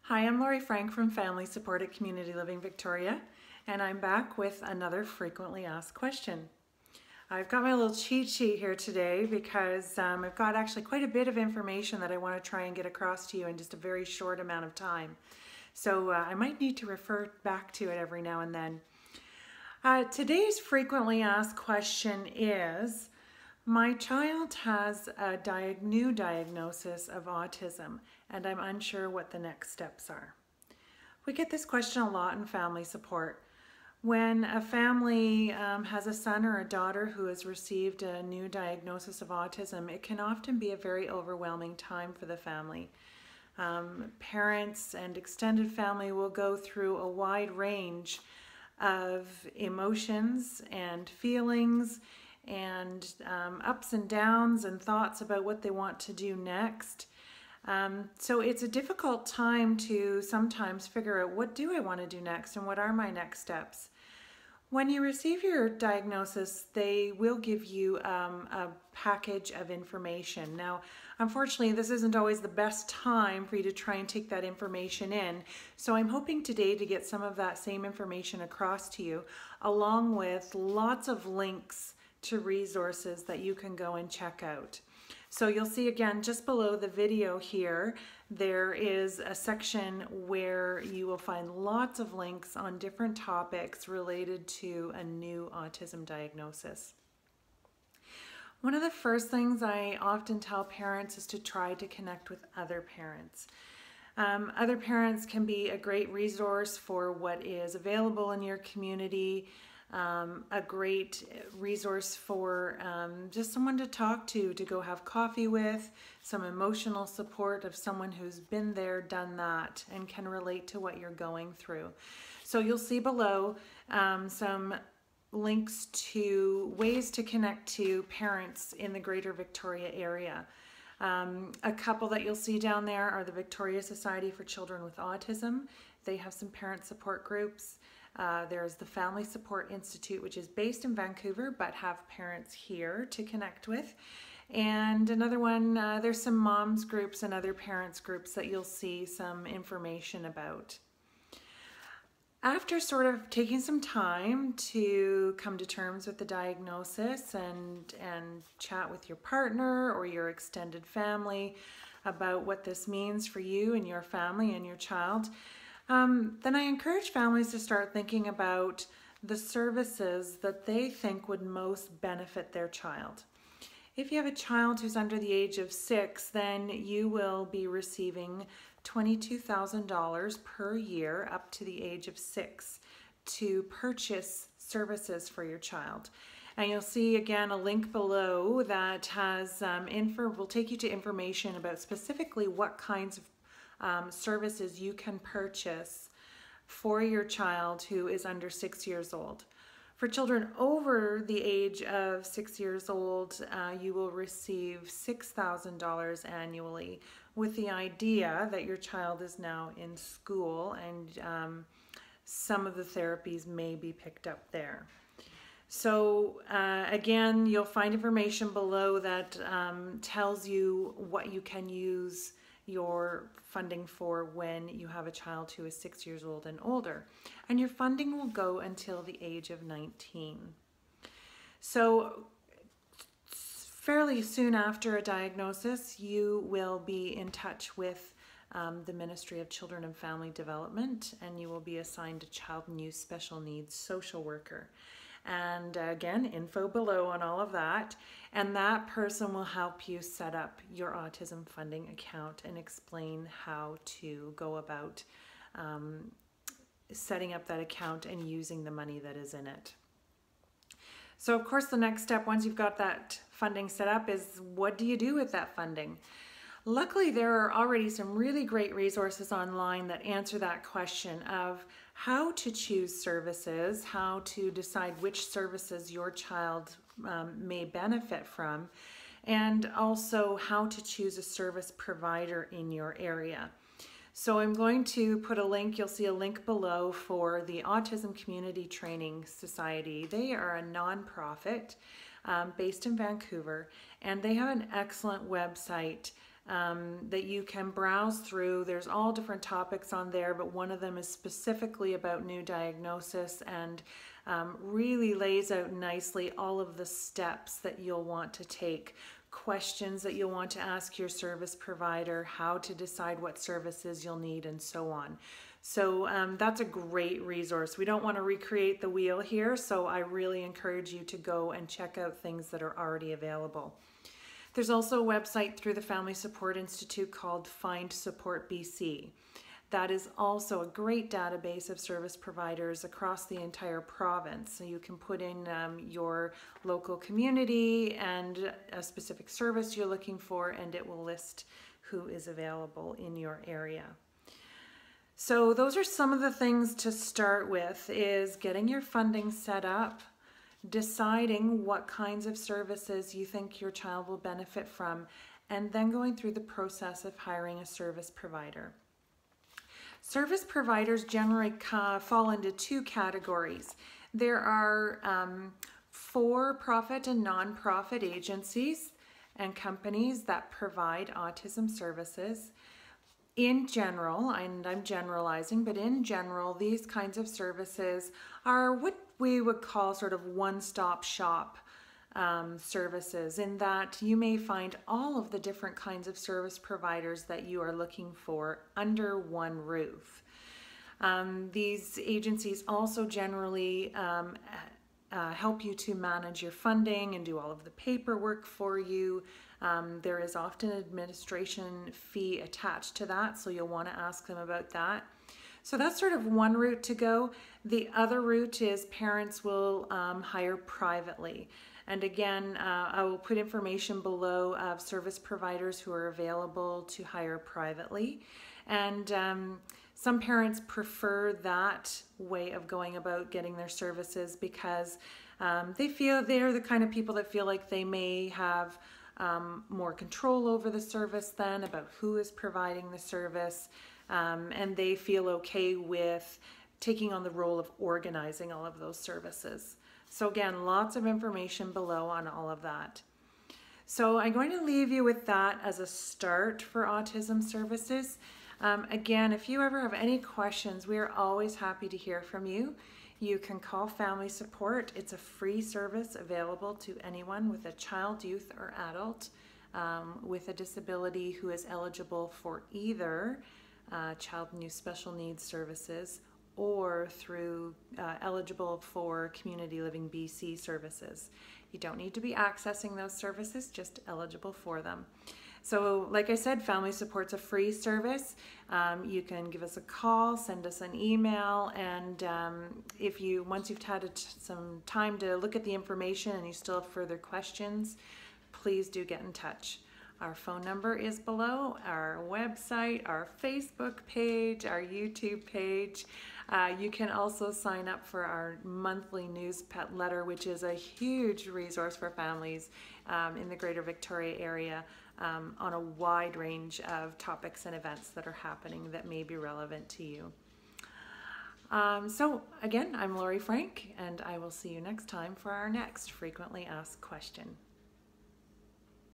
Hi, I'm Lori Frank from Family Support at Community Living Victoria, and I'm back with another frequently asked question. I've got my little cheat sheet here today because I've got actually quite a bit of information that I want to try and get across to you in just a very short amount of time. So I might need to refer back to it every now and then. Today's frequently asked question is, my child has a new diagnosis of autism, and I'm unsure what the next steps are. We get this question a lot in family support. When a family has a son or a daughter who has received a new diagnosis of autism, it can often be a very overwhelming time for the family. Parents and extended family will go through a wide range of emotions and feelings and ups and downs and thoughts about what they want to do next. So it's a difficult time to sometimes figure out, what do I want to do next and what are my next steps? When you receive your diagnosis, they will give you a package of information. Now, unfortunately, this isn't always the best time for you to try and take that information in. So I'm hoping today to get some of that same information across to you, along with lots of links to resources that you can go and check out. So you'll see again just below the video here, there is a section where you will find lots of links on different topics related to a new autism diagnosis. One of the first things I often tell parents is to try to connect with other parents. Other parents can be a great resource for what is available in your community. A great resource for just someone to talk to go have coffee with, some emotional support of someone who's been there, done that, and can relate to what you're going through. So you'll see below some links to ways to connect to parents in the Greater Victoria area. A couple that you'll see down there are the Victoria Society for Children with Autism. They have some parent support groups. There's the Family Support Institute, which is based in Vancouver, but have parents here to connect with. And another one, there's some moms groups and other parents groups that you'll see some information about. After sort of taking some time to come to terms with the diagnosis and chat with your partner or your extended family about what this means for you and your family and your child, then I encourage families to start thinking about the services that they think would most benefit their child. If you have a child who's under the age of 6, then you will be receiving $22,000 per year up to the age of 6 to purchase services for your child. And you'll see again a link below that has will take you to information about specifically what kinds of services you can purchase for your child who is under 6 years old. For children over the age of 6 years old, you will receive $6,000 annually, with the idea that your child is now in school and some of the therapies may be picked up there. So again, you'll find information below that tells you what you can use your funding for when you have a child who is 6 years old and older. And your funding will go until the age of 19. So fairly soon after a diagnosis, you will be in touch with the Ministry of Children and Family Development, and you will be assigned a child and youth special needs social worker. And again, info below on all of that. And that person will help you set up your autism funding account and explain how to go about setting up that account and using the money that is in it. So of course, the next step, once you've got that funding set up, is what do you do with that funding? Luckily, there are already some really great resources online that answer that question of how to choose services, how to decide which services your child may benefit from, and also how to choose a service provider in your area. So I'm going to put a link, you'll see a link below for the Autism Community Training Society. They are a nonprofit based in Vancouver, and they have an excellent website that you can browse through. There's all different topics on there, but one of them is specifically about new diagnosis and really lays out nicely all of the steps that you'll want to take, questions that you'll want to ask your service provider, how to decide what services you'll need, and so on. So that's a great resource. We don't want to recreate the wheel here, so I really encourage you to go and check out things that are already available. There's also a website through the Family Support Institute called Find Support BC. That is also a great database of service providers across the entire province. So you can put in your local community and a specific service you're looking for, and it will list who is available in your area. So those are some of the things to start with, is getting your funding set up, deciding what kinds of services you think your child will benefit from, and then going through the process of hiring a service provider. Service providers generally fall into two categories. There are for-profit and non-profit agencies and companies that provide autism services. In general, and I'm generalizing, but in general, these kinds of services are what we would call sort of one-stop shop services, in that you may find all of the different kinds of service providers that you are looking for under one roof. These agencies also generally help you to manage your funding and do all of the paperwork for you. There is often an administration fee attached to that, so you'll want to ask them about that. So that's sort of one route to go. The other route is parents will hire privately. And again, I will put information below of service providers who are available to hire privately. And some parents prefer that way of going about getting their services because they feel they're the kind of people that feel like they may have more control over the service then, about who is providing the service, and they feel okay with taking on the role of organizing all of those services. So again, lots of information below on all of that. So I'm going to leave you with that as a start for autism services. Again, if you ever have any questions, we are always happy to hear from you. You can call Family Support. It's a free service available to anyone with a child, youth, or adult with a disability who is eligible for either Child and Youth Special Needs Services or through eligible for Community Living BC services. You don't need to be accessing those services, just eligible for them. So like I said, Family Support's a free service. You can give us a call, send us an email, and once you've had some time to look at the information and you still have further questions, please do get in touch. Our phone number is below, our website, our Facebook page, our YouTube page. You can also sign up for our monthly newsletter, which is a huge resource for families in the Greater Victoria area on a wide range of topics and events that are happening that may be relevant to you. So again, I'm Lori Frank, and I will see you next time for our next frequently asked question.